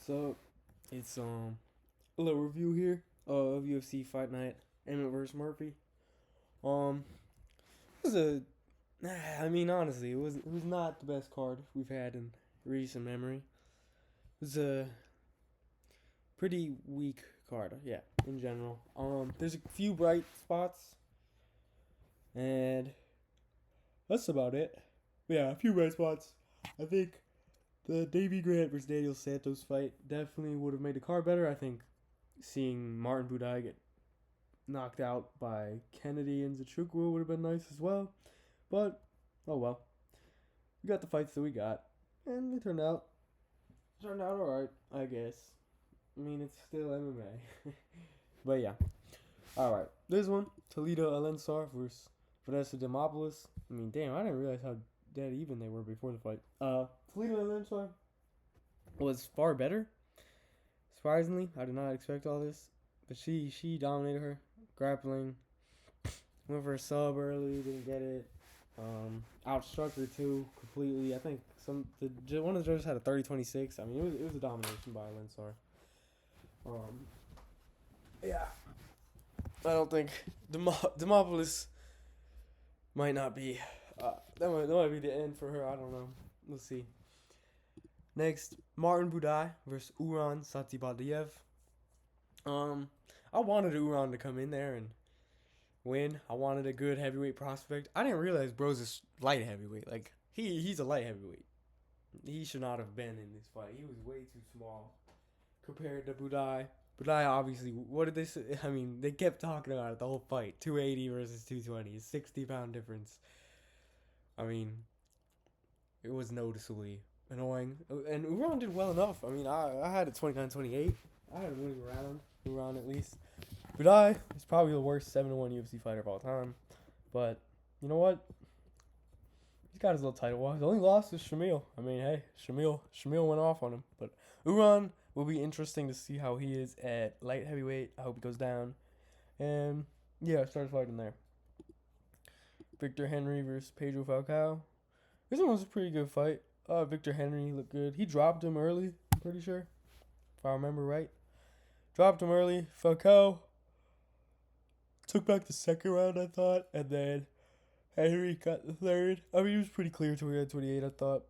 So it's a little review here of UFC Fight Night, Emmett versus Murphy. Um, it was a, I mean honestly, it was not the best card we've had in recent memory. It was a pretty weak card, yeah, in general. There's a few bright spots, and that's about it. Yeah, a few bright spots. I think the Davy Grant versus Daniel Santos fight definitely would have made the card better. I think seeing Martin Budai get knocked out by Kennedy and Zachukwu would have been nice as well. But, oh well. We got the fights that we got. And they turned out alright, I guess. I mean, it's still MMA. But yeah. Alright. This one, Toledo Alensar versus Vanessa Demopoulos. I mean, damn, I didn't realize how dead even they were before the fight. Toledo Alensar was far better. Surprisingly, I did not expect all this. But she dominated her. Grappling. Went for a sub early, didn't get it. Outstruck her too completely. I think one of the judges had a 30-26. I mean, it was a domination by Lensar. Yeah, I don't think Demopoulos might not be. That might be the end for her. I don't know. We'll see. Next, Martin Budai versus Uran Satibadiev. I wanted Uran to come in there and win. I wanted a good heavyweight prospect. I didn't realize bro's a light heavyweight. Like, he's a light heavyweight. He should not have been in this fight. He was way too small compared to Budai. Budai, obviously, what did they say? I mean, they kept talking about it the whole fight. 280 versus 220. 60-pound difference. I mean, it was noticeably annoying. And Uran did well enough. I mean, I had it 29-28. I had him winning around. Uran at least. Budai is probably the worst 7-1 UFC fighter of all time. But, you know what? He's got his little title walk. The only loss is Shamil. I mean, hey, Shamil went off on him. But Uran will be interesting to see how he is at light heavyweight. I hope he goes down. And, yeah, start fighting there. Victor Henry versus Pedro Falcao. This one was a pretty good fight. Victor Henry looked good. He dropped him early, I'm pretty sure. If I remember right. Dropped him early. Falcao took back the second round, I thought. And then Henry got the third. I mean, he was pretty clear till we had 28, I thought.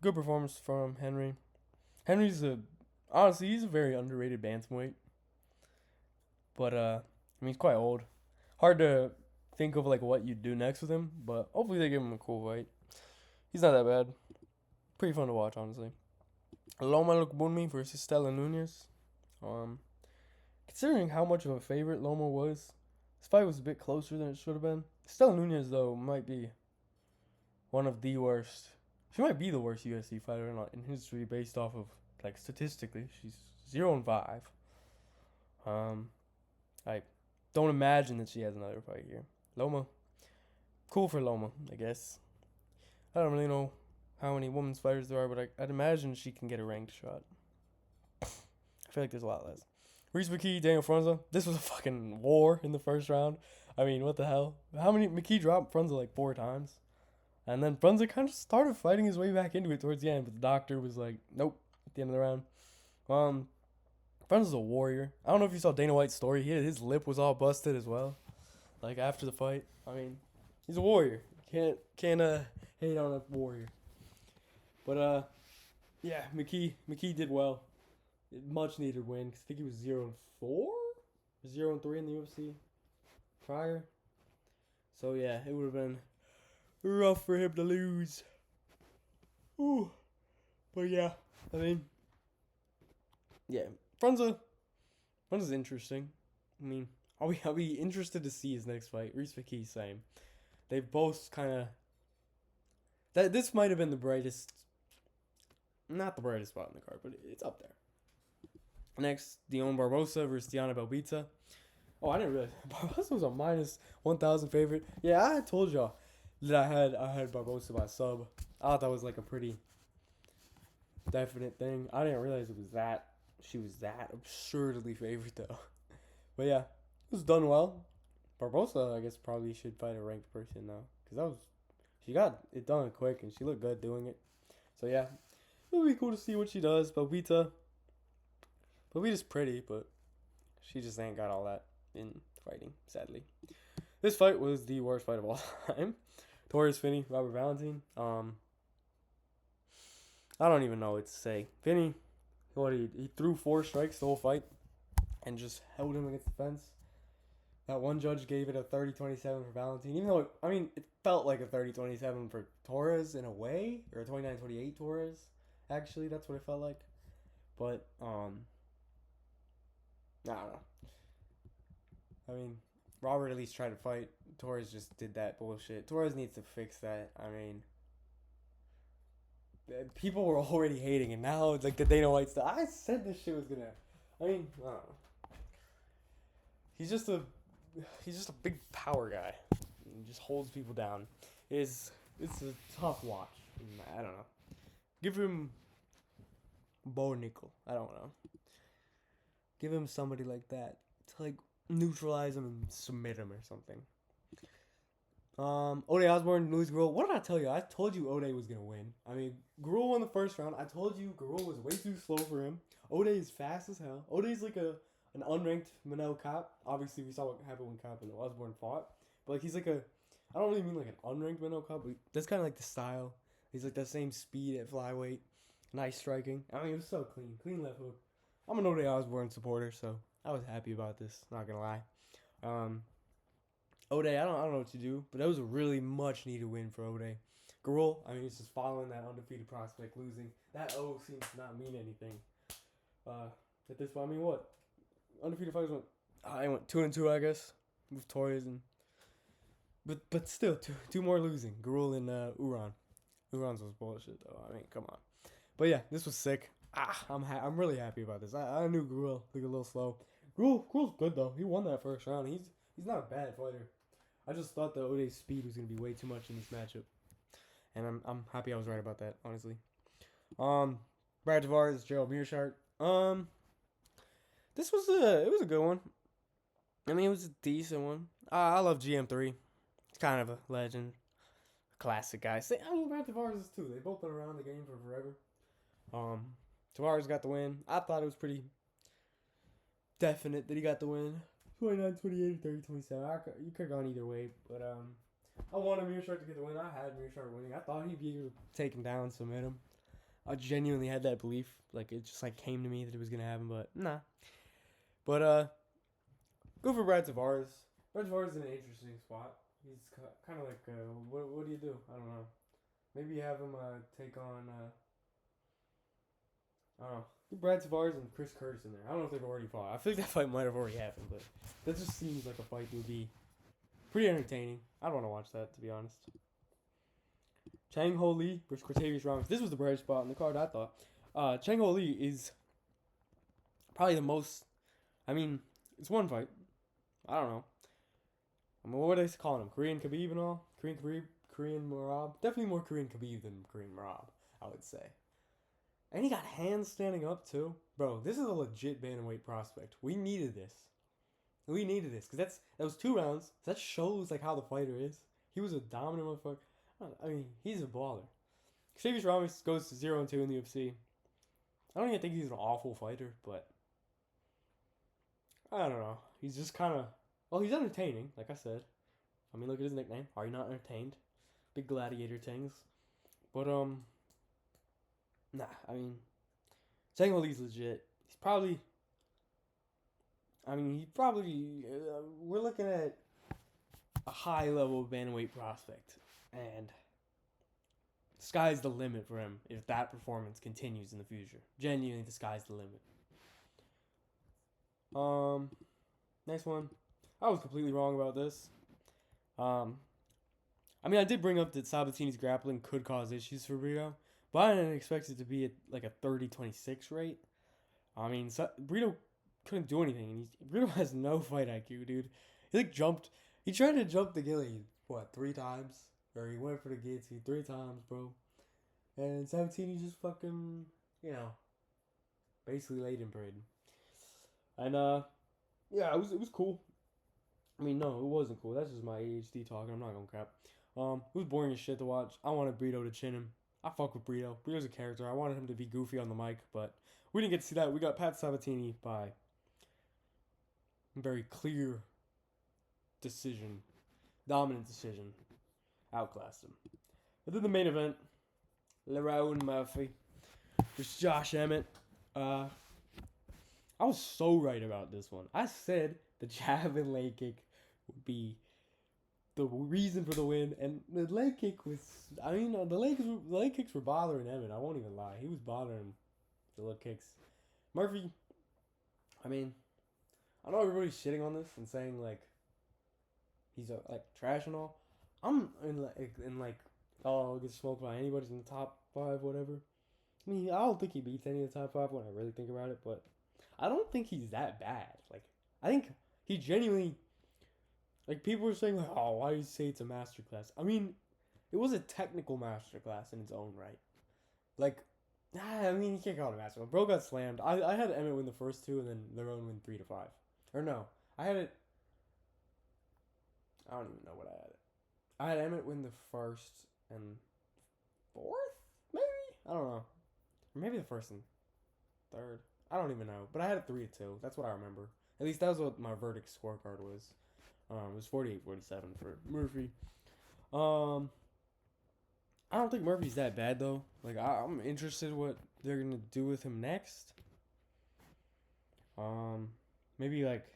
Good performance from Henry. Henry's honestly, he's a very underrated bantamweight. But, I mean, he's quite old. Hard to think of, like, what you'd do next with him. But hopefully they give him a cool fight. He's not that bad. Pretty fun to watch, honestly. Loma Lukbunmi versus Stella Nunez. Considering how much of a favorite Loma was, this fight was a bit closer than it should have been. Stella Nunez, though, might be one of the worst. She might be the worst UFC fighter in history based off of, like, statistically. She's 0-5. I don't imagine that she has another fight here. Loma, cool for Loma, I guess. I don't really know how many women's fighters there are, but I'd imagine she can get a ranked shot. I feel like there's a lot less. Reese McKee, Daniel Frunza. This was a fucking war in the first round. I mean, what the hell? How many? McKee dropped Frunza like 4 times. And then Frunza kind of started fighting his way back into it towards the end, but the doctor was like, nope, at the end of the round. Frunza's a warrior. I don't know if you saw Dana White's story. His lip was all busted as well. Like, after the fight. I mean, he's a warrior. Can't hate on a warrior. But, yeah, McKee did well. Much needed win. I think he was 0-4? 0-3 in the UFC prior. So, yeah, it would have been rough for him to lose. Ooh. But, yeah, I mean, yeah, Frunza's interesting. I mean, I'll be interested to see his next fight. Reese McKee, same. They both kind of... This might have been the brightest... Not the brightest spot in the card, but it's up there. Next, Dion Barbosa versus Diana Belbita. Oh, I didn't realize Barbosa was a minus 1,000 favorite. Yeah, I told y'all that I had Barbosa by sub. I thought that was like a pretty definite thing. I didn't realize she was that absurdly favored though. But yeah, it was done well. Barbosa, I guess, probably should fight a ranked person now, because she got it done quick and she looked good doing it. So yeah, it'll be cool to see what she does. Papita's pretty, but she just ain't got all that in fighting, sadly. This fight was the worst fight of all time. Torrez Finney, Robert Valentine. I don't even know what to say. Finney, he threw 4 strikes the whole fight and just held him against the fence. That one judge gave it a 30-27 for Valentine, even though it felt like a 30-27 for Torrez in a way, or a 29-28 Torrez. Actually, that's what it felt like. But I don't know. I mean, Robert at least tried to fight. Torrez just did that bullshit. Torrez needs to fix that. I mean, people were already hating it. Now it's like the Dana White stuff. I said this shit was gonna. I mean, I don't know. He's just a big power guy. He just holds people down. It's a tough watch. I don't know. Give him Bo Nickel. I don't know. Give him somebody like that to like neutralize him and submit him or something. Ode Osborne, Louis Gurul. What did I tell you? I told you Ode was gonna win. I mean, Gurul won the first round. I told you Gurul was way too slow for him. Ode is fast as hell. Ode's like an unranked Manel Cop. Obviously, we saw what happened when Cop and Osborne fought. But like he's like I don't really mean like an unranked Manel Cop, but that's kind of like the style. He's like the same speed at flyweight. Nice striking. I mean, it was so clean. Clean left hook. I'm an Ode Osborne supporter, so I was happy about this. Not gonna lie. Ode, I don't know what to do, but that was a really much needed win for Ode. Gurul, I mean, it's just following that undefeated prospect losing. That O seems to not mean anything. At this point, I mean, what? Undefeated fighters went. I went 2-2, I guess, with Torres and. But still, two more losing. Gurul and Uran. Uran's was bullshit though. I mean, come on. But yeah, this was sick. I'm really happy about this. I knew Gurul looked a little slow. Gurul's good though. He won that first round. He's not a bad fighter. I just thought the Ode's speed was gonna be way too much in this matchup, and I'm happy I was right about that. Honestly. Brad Tavares, Gerald Meerschaert. This was a good one. I mean, it was a decent one. I love GM3. It's kind of a legend, classic guy. I mean, Brad Tavares is too. They both been around the game for forever. Tavares got the win. I thought it was pretty definite that he got the win. 29-28, 30-27. You could have gone either way, but I wanted Meerschaert to get the win. I had Meerschaert winning. I thought he'd be able to take him down, submit him. I genuinely had that belief. Like, it just like came to me that it was gonna happen, but nah. But go for Brad Tavares. Brad Tavares is in an interesting spot. He's kind of like, what do you do? I don't know. Maybe you have him take on, I don't know. Brad Tavares and Chris Curtis in there. I don't know if they've already fought. I feel like that fight might have already happened, but that just seems like a fight that would be pretty entertaining. I don't want to watch that, to be honest. Chang Ho Lee versus Cortavious Ramos. This was the bright spot in the card, I thought. Chang Ho Lee is probably the most... I mean, it's one fight. I don't know. I mean, what are they calling him? Korean Khabib and all? Korean Khabib? Korean Marab? Definitely more Korean Khabib than Korean Marab, I would say. And he got hands standing up, too. Bro, this is a legit bantamweight prospect. We needed this. Because that was 2 rounds. That shows, like, how the fighter is. He was a dominant motherfucker. I mean, he's a baller. Cortavious Ramos goes to 0-2 in the UFC. I don't even think he's an awful fighter, but... I don't know. He's just kind of... Well, he's entertaining, like I said. I mean, look at his nickname. Are you not entertained? Big gladiator things. But, nah, I mean... Chang Ho Lee's legit. He's probably... we're looking at a high-level bantamweight prospect. And the sky's the limit for him if that performance continues in the future. Genuinely, the sky's the limit. Next one. I was completely wrong about this. I mean, I did bring up that Sabatini's grappling could cause issues for Brito, but I didn't expect it to be at like a 30-26 rate. I mean, Brito couldn't do anything, and Brito has no fight IQ, dude. He like jumped. He tried to jump the guillotine, 3 times? Or he went for the guillotine 3 times, bro. And Sabatini just fucking, basically laid him for it. And, yeah, it was cool. I mean, no, it wasn't cool. That's just my ADHD talking. I'm not gonna crap. It was boring as shit to watch. I wanted Brito to chin him. I fuck with Brito. Brito's a character. I wanted him to be goofy on the mic, but we didn't get to see that. We got Pat Sabatini by a very clear decision, dominant decision, outclassed him. But then the main event, Lerone Murphy versus Josh Emmett. I was so right about this one. I said the jab and leg kick would be the reason for the win, and the leg kick was. I mean, the leg kicks were bothering Emmett. I won't even lie. He was bothering the leg kicks. Murphy. I mean, I know everybody's shitting on this and saying like he's like trash and all. I'm in like oh, gets smoked by anybody's in the top 5, whatever. I mean, I don't think he beats any of the top 5 when I really think about it, but I don't think he's that bad. Like, I think he genuinely, like, people were saying, like, oh, why do you say it's a masterclass? I mean, it was a technical masterclass in its own right. Like, I mean, you can't call it a masterclass. Bro got slammed. I had Emmett win the first 2 and then Lerone win 3-5. Or no, I had it. I don't even know what I had it. I had Emmett win the first and 4th, maybe? I don't know. Or maybe the first and 3rd. I don't even know. But I had it 3-2. That's what I remember. At least that was what my verdict scorecard was. It was 48-47 for Murphy. I don't think Murphy's that bad, though. Like, I'm interested what they're going to do with him next. Maybe, like,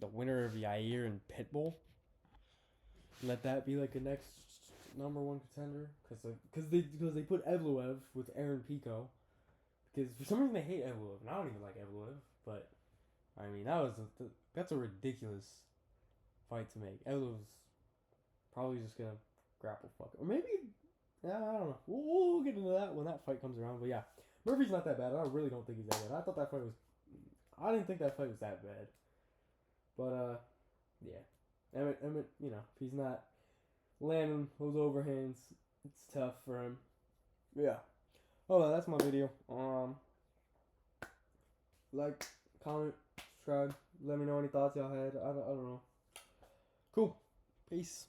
the winner of Yair and Pitbull. Let that be, like, a next number 1 contender. Because they put Evloev with Aaron Pico. Because for some reason they hate Evloev. And I don't even like Evloev. But, I mean, that's a ridiculous fight to make. Evloev's probably just going to grapple fuck it. Or maybe, yeah, I don't know. We'll get into that when that fight comes around. But, yeah, Murphy's not that bad. I really don't think he's that bad. I didn't think that fight was that bad. But, yeah. Emmett, you know, if he's not landing those overhands, it's tough for him. Yeah. Oh, well, that's my video. Like, comment, subscribe, let me know any thoughts y'all had. I don't know. Cool. Peace.